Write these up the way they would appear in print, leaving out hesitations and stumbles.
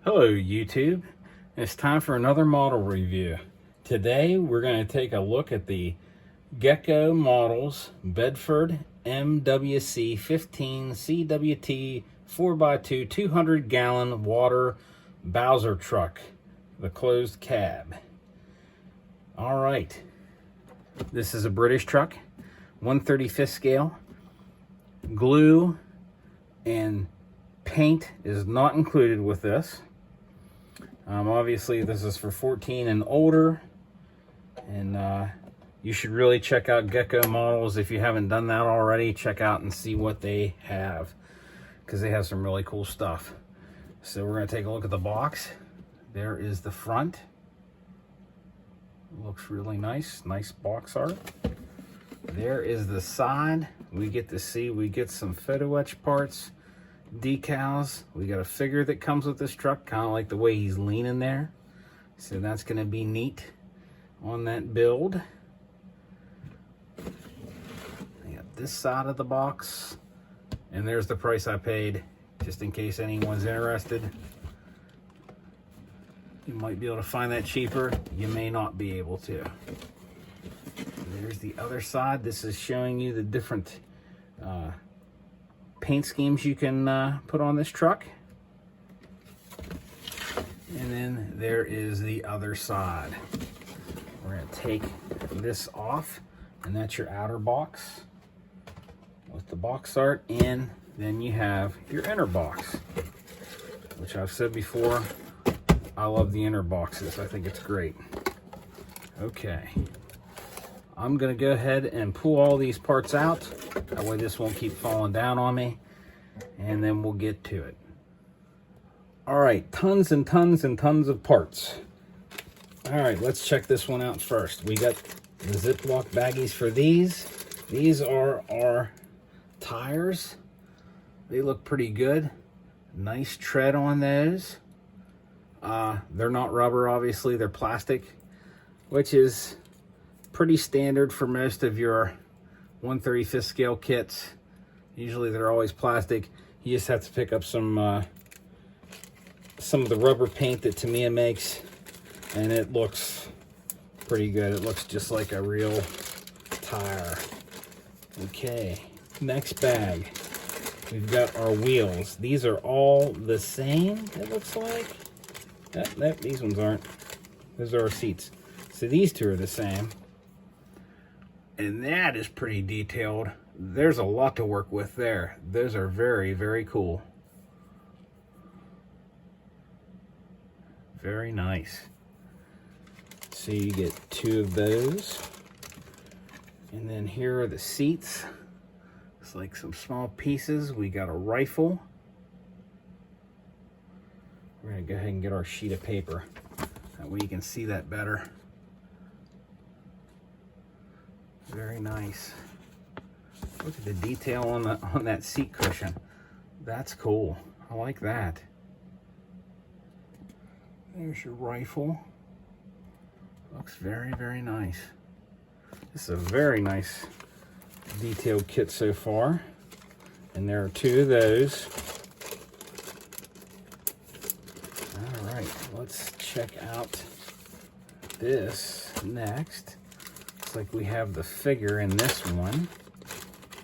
Hello YouTube, it's time for another model review. Today we're going to take a look at the Gecko models Bedford MWC 15 CWT 4x2 200-gallon water Bowser truck, the closed cab. Alright, this is a British truck, 1/35 scale. Glue and paint is not included with this. Obviously this is for 14 and older, and you should really check out Gecko models. If you haven't done that already, check out and see what they have, because they have some really cool stuff. So we're going to take a look at the box. There is the front. Looks really nice box art. There is the side. We get some photo etch parts, decals. We got a figure that comes with this truck, kind of like the way he's leaning there, so that's going to be neat on that build. I got this side of the box, and there's the price I paid, just in case anyone's interested. You might be able to find that cheaper, you may not be able to. There's the other side. This is showing you the different paint schemes you can put on this truck. And then there is the other side. We're going to take this off, and that's your outer box with the box art, and then you have your inner box, which I've said before, I love the inner boxes. I think it's great. Okay, I'm going to go ahead and pull all these parts out. That way this won't keep falling down on me, and then we'll get to it. All right, tons and tons and tons of parts. All right, let's check this one out first. We got the Ziploc baggies for these. These are our tires. They look pretty good. Nice tread on those. They're not rubber, obviously, they're plastic, which is pretty standard for most of your 1/35 scale kits. Usually they're always plastic. You just have to pick up some of the rubber paint that Tamiya makes, and it looks pretty good. It looks just like a real tire. Okay, next bag. We've got our wheels. These are all the same, it looks like. These ones aren't. Those are our seats. So these two are the same. And that is pretty detailed. There's a lot to work with there. Those are very, very cool. Very nice. So you get two of those. And then here are the seats. It's like some small pieces. We got a rifle. We're gonna go ahead and get our sheet of paper. That way you can see that better. Very nice. Look at the detail on that seat cushion. That's cool. I like that. There's your rifle. Looks very, very nice. This is a very nice detailed kit so far. And there are two of those. All right, let's check out this next. Looks like we have the figure in this one,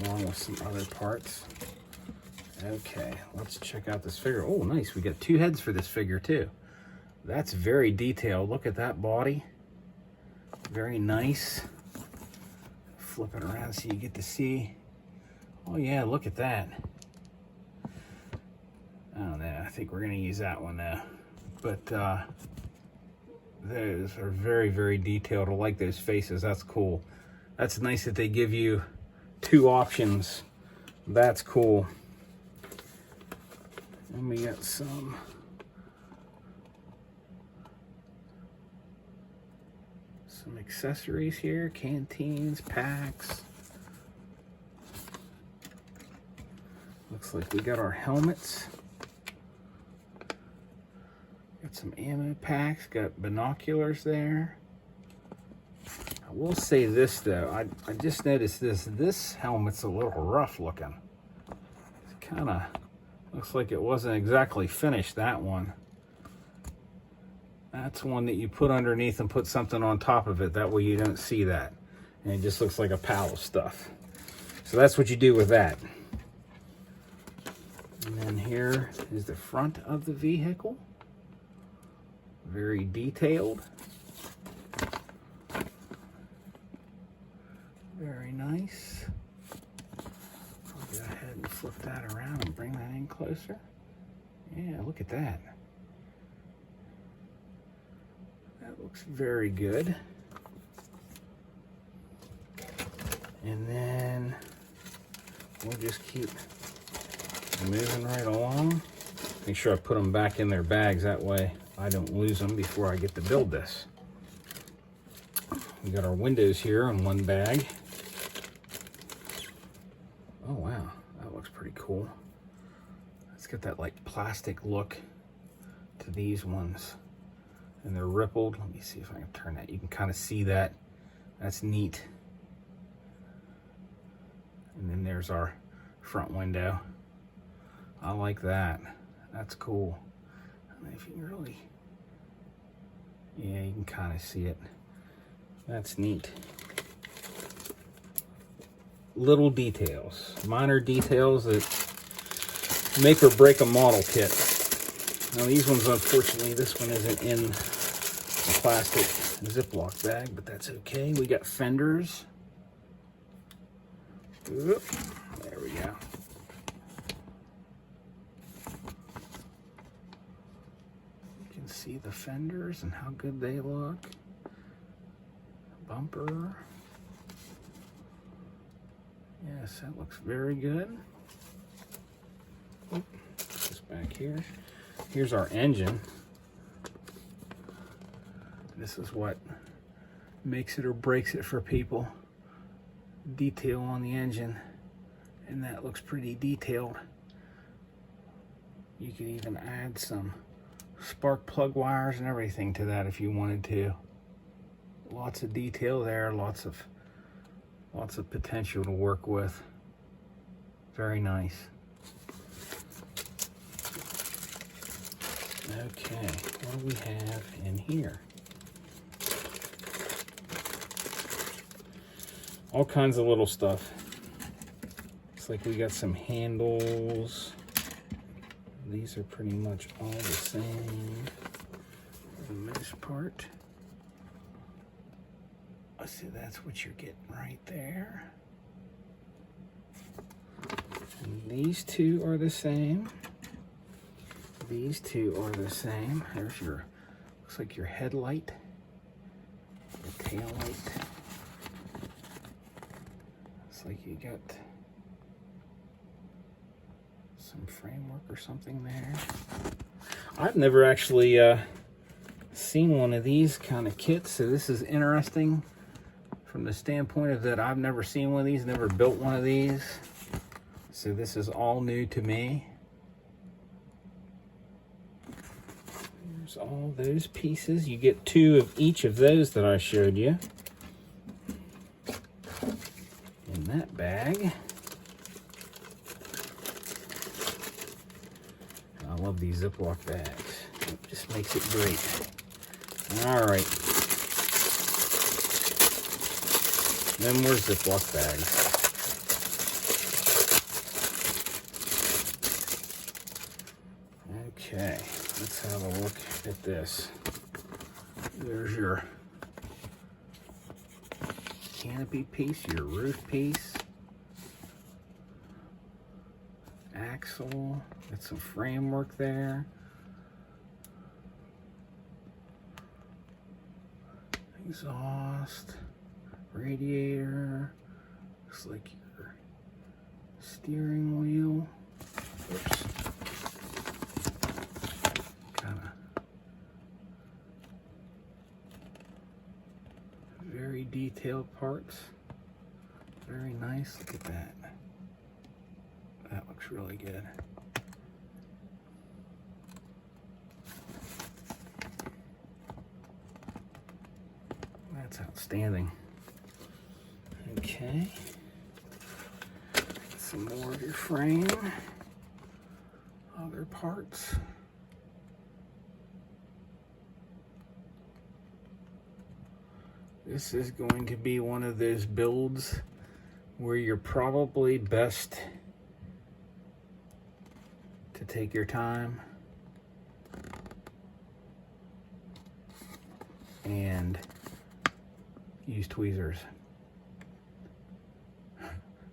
along with some other parts. Okay, let's check out this figure. Oh, nice. We got two heads for this figure too. That's very detailed. Look at that body. Very nice. Flip it around so you get to see. Oh yeah, look at that. Oh no, I think we're gonna use that one now. But those are very, very detailed. I like those faces. That's cool. That's nice that they give you two options. That's cool. And we got some accessories here, canteens, packs. Looks like we got our helmets. Got some ammo packs, got binoculars there. I will say this though, I just noticed this helmet's a little rough looking. It kind of looks like it wasn't exactly finished, that one. That's one that you put underneath and put something on top of it. That way you don't see that. And it just looks like a pile of stuff. So that's what you do with that. And then here is the front of the vehicle. Very detailed. Very nice. I'll go ahead and flip that around and bring that in closer. Yeah, look at that. That looks very good. And then we'll just keep moving right along. Make sure I put them back in their bags, that way I don't lose them before I get to build this. We got our windows here in one bag. Oh wow, that looks pretty cool. Let's get that like plastic look to these ones. And they're rippled. Let me see if I can turn that. You can kind of see that. That's neat. And then there's our front window. I like that. That's cool. I don't know if you can really, yeah, you can kind of see it. That's neat. Little details, minor details that make or break a model kit. Now these ones, unfortunately, this one isn't in a plastic Ziploc bag, but that's okay. We got fenders. Oop, there we go. You can see the fenders and how good they look. Bumper. Yes, that looks very good. Oop, this back here. Here's our engine. This is what makes it or breaks it for people. Detail on the engine, and that looks pretty detailed. You could even add some spark plug wires and everything to that if you wanted to. Lots of detail there, lots of potential to work with. Very nice. Okay, what do we have in here? All kinds of little stuff. Looks like we got some handles. These are pretty much all the same for the most part. I see that's what you're getting right there. And these two are the same. These two are the same. There's your, looks like your headlight, the tail light. Looks like you got some framework or something there. I've never actually seen one of these kind of kits, so this is interesting from the standpoint of that I've never seen one of these, never built one of these. So this is all new to me. There's all those pieces. You get two of each of those that I showed you in that bag. I love these Ziploc bags. It just makes it great. All right. Then more Ziploc bags. Okay, let's have a look at this. There's your canopy piece, your roof piece, axle, got some framework there. Exhaust, radiator, looks like your steering wheel. Oops. Very detailed parts. Very nice. Look at that. That looks really good. That's outstanding. Okay. Some more of your frame. Other parts. This is going to be one of those builds where you're probably best to take your time and use tweezers,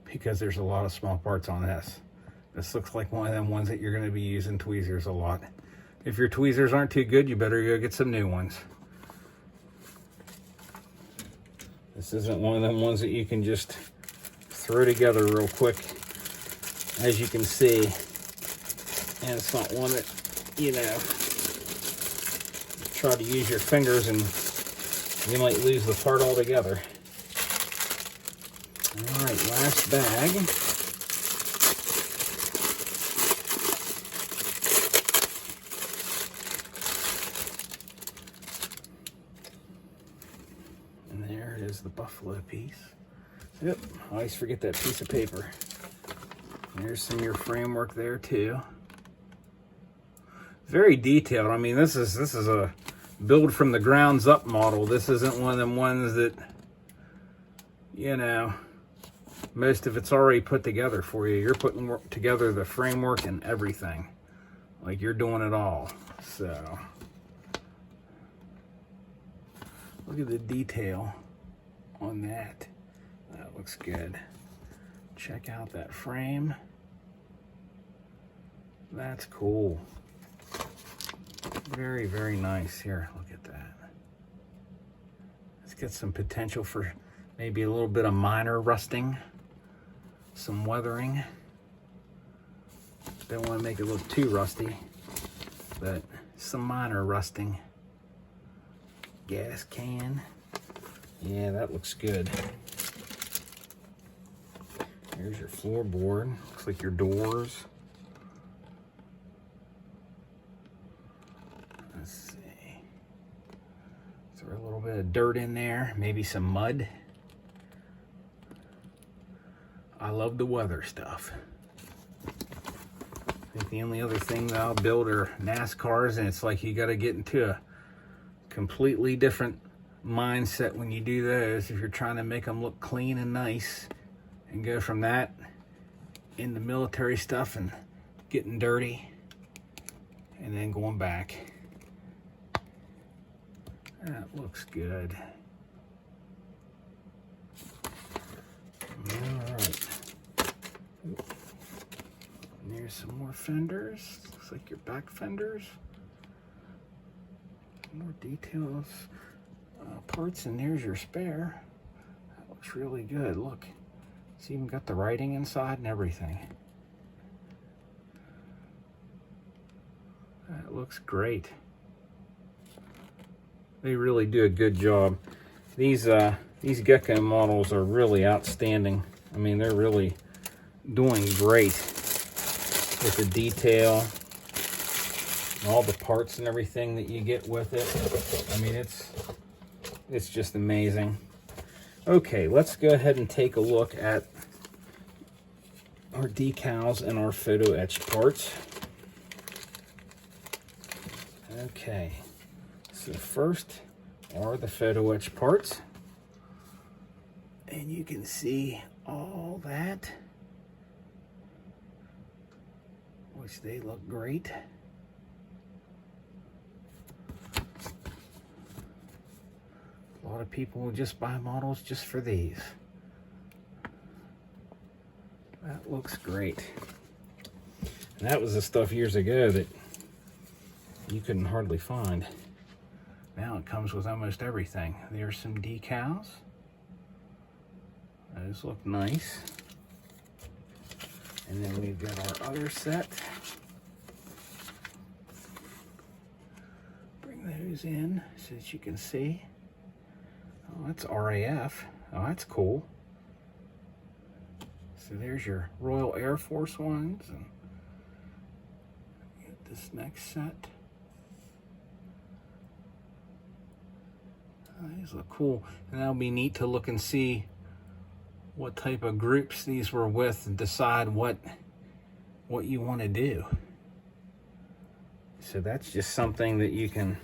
because there's a lot of small parts on this. This looks like one of them ones that you're going to be using tweezers a lot. If your tweezers aren't too good, you better go get some new ones. This isn't one of them ones that you can just throw together real quick, as you can see. And it's not one that, you know, try to use your fingers and you might lose the part altogether. All right, last bag. And there it is, the buffalo piece. Yep, I always forget that piece of paper. There's some of your framework there too. Very detailed. I mean, this is a build from the grounds up model. This isn't one of them ones that, you know, most of it's already put together for you. You're putting together the framework and everything. Like, you're doing it all. So, look at the detail on that. That looks good. Check out that frame. That's cool. Very, very nice. Here, look at that. Let's get some potential for maybe a little bit of minor rusting, some weathering. Don't want to make it look too rusty, but some minor rusting. Gas can. Yeah, that looks good. Here's your floorboard. Looks like your doors. Let's see. Throw a little bit of dirt in there, maybe some mud. I love the weather stuff. I think the only other thing that I'll build are NASCARs, and it's like you got to get into a completely different mindset when you do those if you're trying to make them look clean and nice, and go from that into military stuff and getting dirty and then going back. That looks good. All right. And there's some more fenders. Looks like your back fenders. More details, parts, and there's your spare. That looks really good. Look, it's even got the writing inside and everything. That looks great. They really do a good job. These Gecko models are really outstanding. I mean, they're really doing great with the detail, all the parts and everything that you get with it. I mean, it's just amazing. Okay, let's go ahead and take a look at our decals and our photo etch parts. Okay, so first are the photo etch parts. And you can see all that, which they look great. A lot of people will just buy models just for these. That looks great. And that was the stuff years ago that you couldn't hardly find. Now it comes with almost everything. There's some decals. Those look nice. And then we've got our other set. Bring those in so that you can see. Oh, that's RAF. Oh, that's cool. So there's your Royal Air Force ones. And get this next set. Oh, these look cool. And that'll be neat to look and see what type of groups these were with and decide what you want to do. So that's just something that you can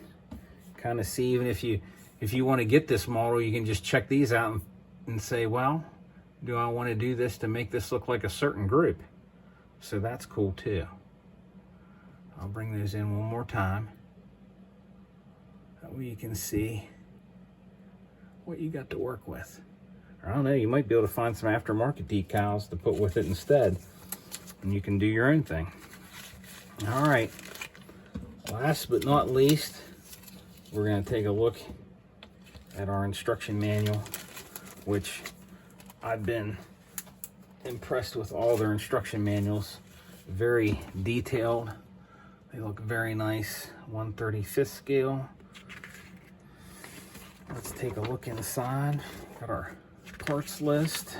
kind of see, even if you if you want to get this model, you can just check these out and say, well, do I want to do this to make this look like a certain group? So that's cool too. I'll bring those in one more time. That way you can see what you got to work with. Or I don't know, you might be able to find some aftermarket decals to put with it instead. And you can do your own thing. All right, last but not least, we're going to take a look at our instruction manual, which I've been impressed with all their instruction manuals. Very detailed. They look very nice. 1/35 scale. Let's take a look inside. Got our parts list.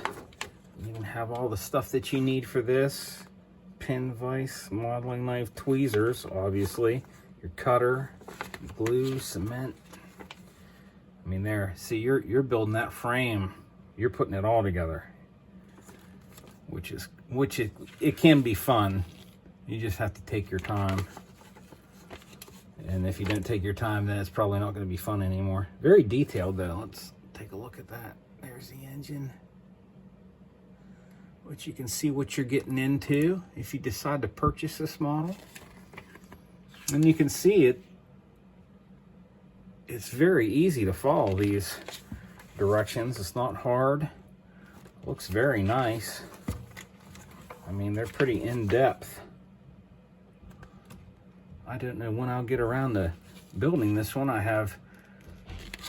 You even have all the stuff that you need for this. Pin vise, modeling knife, tweezers, obviously. Your cutter, glue, cement. I mean, there. See, you're building that frame. You're putting it all together, which it can be fun. You just have to take your time. And if you don't take your time, then it's probably not going to be fun anymore. Very detailed, though. Let's take a look at that. There's the engine, which you can see what you're getting into if you decide to purchase this model. And you can see it. It's very easy to follow these directions. It's not hard. Looks very nice. I mean, they're pretty in-depth. I don't know when I'll get around to building this one. I have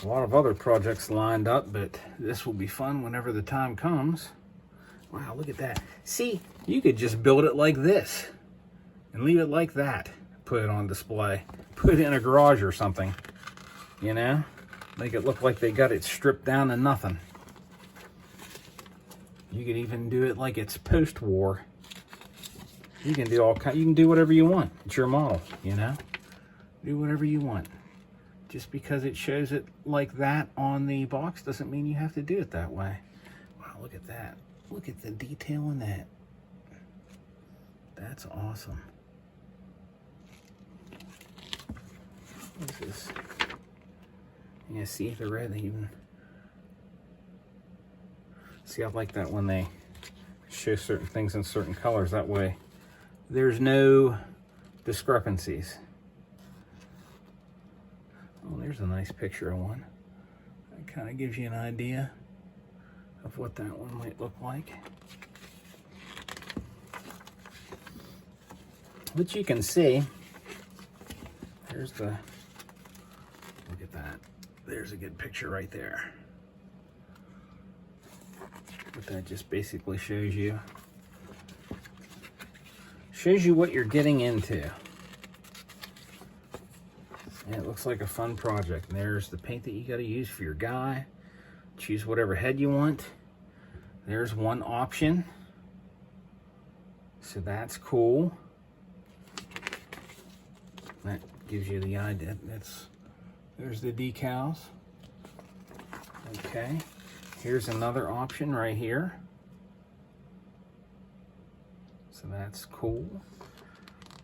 a lot of other projects lined up, but this will be fun whenever the time comes. Wow, look at that. See, you could just build it like this and leave it like that. Put it on display. Put it in a garage or something, you know? Make it look like they got it stripped down to nothing. You could even do it like it's post-war. You can do you can do whatever you want. It's your model, you know? Do whatever you want. Just because it shows it like that on the box doesn't mean you have to do it that way. Wow, look at that. Look at the detail in that. That's awesome. What is this? Yeah, see the red even. See, I like that when they show certain things in certain colors. That way there's no discrepancies. Oh, there's a nice picture of one. That kind of gives you an idea of what that one might look like. But you can see, there's the, look at that. There's a good picture right there. But that just basically shows you what you're getting into. And it looks like a fun project. And there's the paint that you got to use for your guy. Choose whatever head you want. There's one option. So that's cool. That gives you the idea. There's the decals. Okay. Here's another option right here. So that's cool.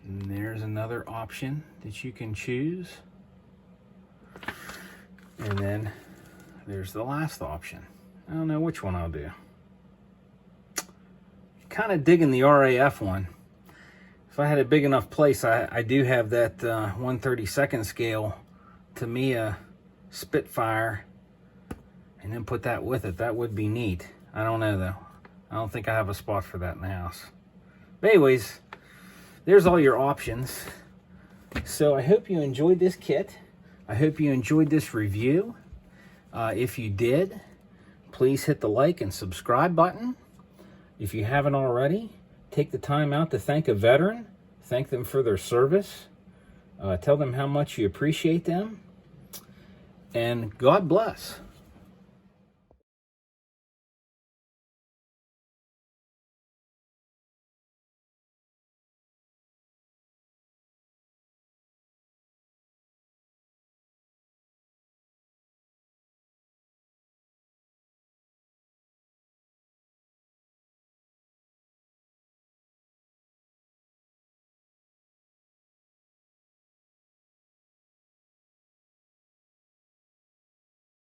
And there's another option that you can choose. And then there's the last option. I don't know which one I'll do. Kind of digging the RAF one. If I had a big enough place, I do have that 1/32 scale Tamiya Spitfire, and then put that with it. That would be neat. I don't know though. I don't think I have a spot for that in the house. But anyways, there's all your options. So I hope you enjoyed this kit. I hope you enjoyed this review. If you did, please hit the like and subscribe button. If you haven't already, take the time out to thank a veteran. Thank them for their service. Tell them how much you appreciate them. And God bless.